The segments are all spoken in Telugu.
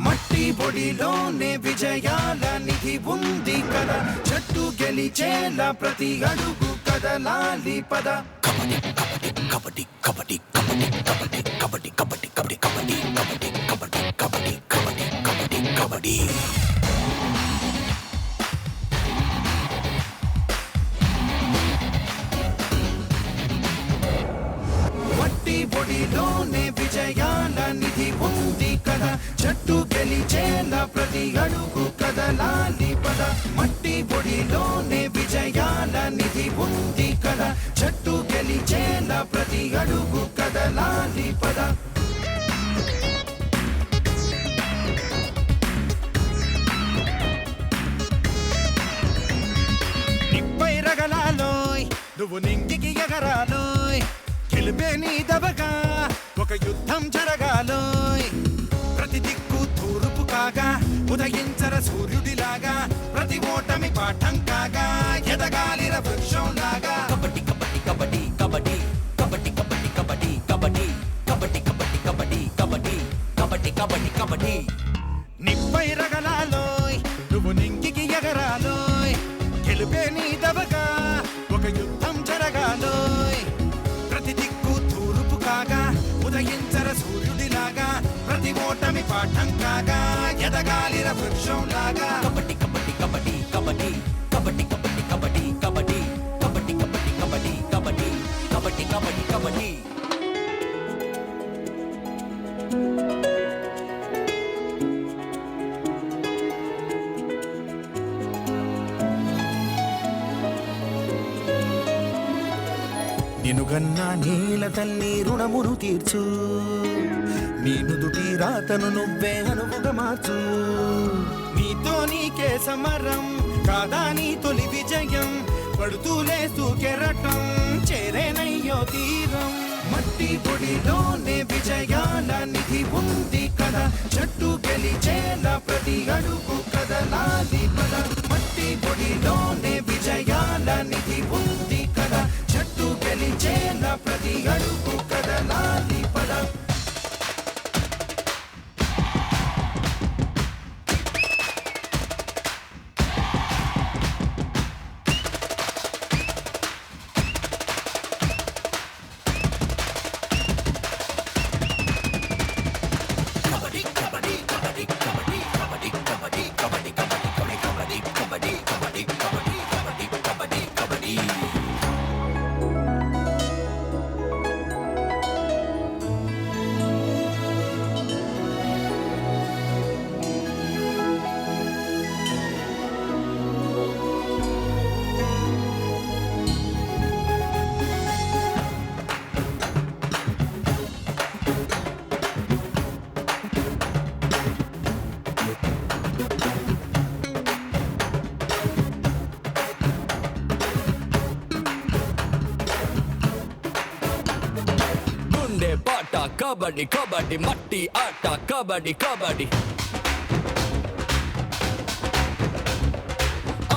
మట్టి పొడిలోనే విజయాల నిధి ఉంది కదా, జట్టు గెలిచేలా ప్రతి అడుగు కదలాలి పద. కబడ్డీ కబడ్డీ కబడ్డీ కబడ్డీ కబడ్డీ కబడ్డీ కబడ్డీ కబడ్డీ కబడ్డీ కబడ్డీ కబడ్డీ కబడ్డీ కబడ్డీ కబడ్డీ కబడ్డీ. మట్టి పొడిలోనే విజయాల నిధి ఉంది కదా, జట్టు గెలిచేలా ప్రతి అడుగు కదలాలి పద. మట్టి పొడిలోనే విజయాల నిధి ఉంది కదా, జట్టు గెలిచేలా ప్రతి అడుగు కదలాలి పద. నిప్పై రగలాలోయ్ నువ్వు నింగికి ఎగరాలోయ్, గెలిపే నీ దబగా ఒక యుద్ధం జరగాలోయ్. ప్రతి దిక్కు తూర్పు కాగా ఉదయించర సూర్యుడిలాగా, ప్రతి ఓటమి పాఠం కాగా ఎదగాలిర వృక్షం లాగా. కబడ్డీ కబడ్డీ కబడ్డీ కబడ్డీ కబడ్డీ కబడ్డీ కబడ్డీ కబడ్డీ కబడ్డీ కబడ్డీ కబడ్డీ కబడ్డీ కబడ్డీ కబడ్డీ కబడ్డీ. నిప్పై రగలాలోయ్ నువ్వు నింగికి ఎగరాలోయ్, గెలుపే నీ దబగా ఒక యుద్ధం జరగాలోయ్. ప్రతి దిక్కు తూర్పు కాగా ఉదయించర సూర్యుడిలాగా, ప్రతి ఓటమి పాఠం కాగా ఎదగాలిర వృక్షం లాగా. కబడ్డీ కబడ్డీ కబడ్డీ కబడ్డీ కబడ్డీ కబడ్డీ కబడ్డీ కబడ్డీ కబడ్డీ కబడ్డీ కబడ్డీ కబడ్డీ కబడ్డీ కబడ్డీ కబడ్డీ. నినుగన్నా నీల తల్లి రుణమును తీర్చు, నీ నుదుటి రాతను నువ్వే అనువుగా మార్చు. నీతో నీకే సమరం కాదా నీ తొలి విజయం, పడుతూ లేస్తూ కెరటం చేరేనయ్యో తీరం. మట్టి పొడిలోనే విజయాల నిధి ఉంది కదా, జట్టు గెలిచేలా ప్రతి అడుగు కదలాలి పద. మట్టి పొడిలోనే విజయాల నిధి ఉంది కదా, జట్టు గెలిచేలా ప్రతి అడుగు కదలాలి పద. పాట కబడ్డీ కబడ్డీ మట్టి ఆట కబడ్డీ కబడ్డీ.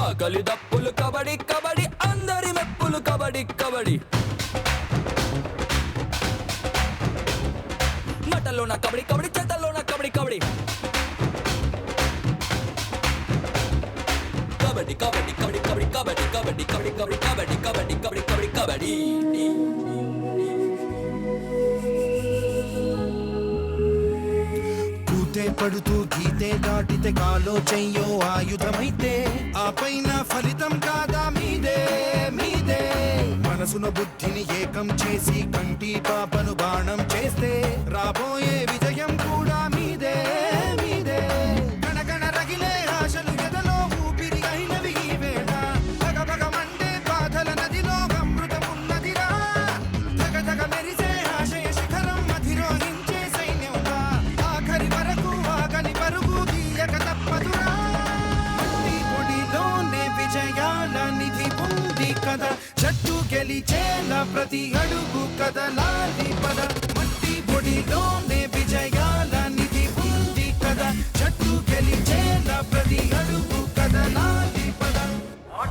ఆకలి దప్పులు కబడ్డీ కబడ్డీ, అందరి మెప్పులు కబడ్డీ కబడ్డీ. మటలోన కబడ్డీ కబడ్డీ, చేతల్లోన కబడ్డీ కబడ్డీ. కబడ్డీ కబడ్డీ కబడ్డీ కబడ్డీ కబడ్డీ కబడ్డీ కబడ్డీ కబడ్డీ కబడ్డీ కబడ్డీ కబడ్డీ కబడ్డీ కబడ్డీ. పడుతూ గీతే దాటితే కాలో చెయ్యో ఆయుధమైతే, ఆ పైన ఫలితం కాదా మీదే మీదే. మనసున బుద్ధిని ఏకం చేసి కంటి పాపను బాణం చేస్తే, రాబోయే విజయం కూడా మీదే మీదే. గణగణ రగిలే ఆశలు ఎదలో ఊపిరి అయినవి ఈ వేళ, భగభగ మండే బాధల నదిలో అమృతమున్నదిరా. ధగధగ మెరిసే ఆశయ శిఖరం అధిరోహించే సైన్యంగా, ఆఖరి వరకు ఆగని పరుగు తీయక తప్పదురా. మట్టి పొడిలోనే విజయాల నిధి ఉంది కదా, జట్టు గెలిచేలా ప్రతి అడుగు కదలాలి పద. మట్టి పొడిలోనే విజయాల నిధి ఉంది కదా, జట్టు గెలిచేలా ప్రతి అడుగు కదలాలి.